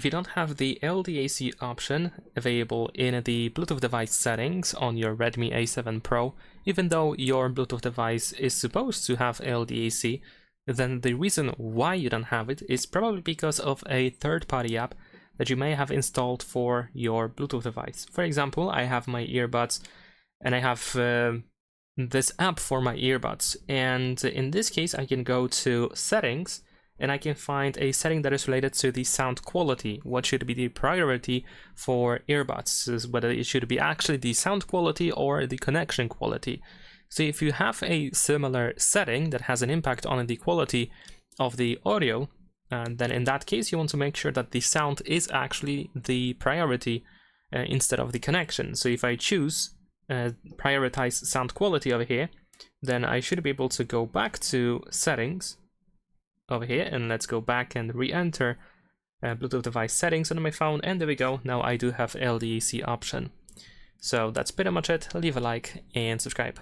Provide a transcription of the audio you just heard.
if you don't have the LDAC option available in the Bluetooth device settings on your Redmi A7 Pro, even though your Bluetooth device is supposed to have LDAC, then the reason why you don't have it is probably because of a third-party app that you may have installed for your Bluetooth device. For example, I have my earbuds and I have this app for my earbuds, and in this case I can go to settings and I can find a setting that is related to the sound quality. What should be the priority for earbuds, whether it should be actually the sound quality or the connection quality. So if you have a similar setting that has an impact on the quality of the audio, then in that case you want to make sure that the sound is actually the priority instead of the connection. So if I choose prioritize sound quality over here, then I should be able to go back to settings over here, and let's go back and re-enter Bluetooth device settings on my phone, and there we go. Now I do have LDAC option. So that's pretty much it. Leave a like and subscribe.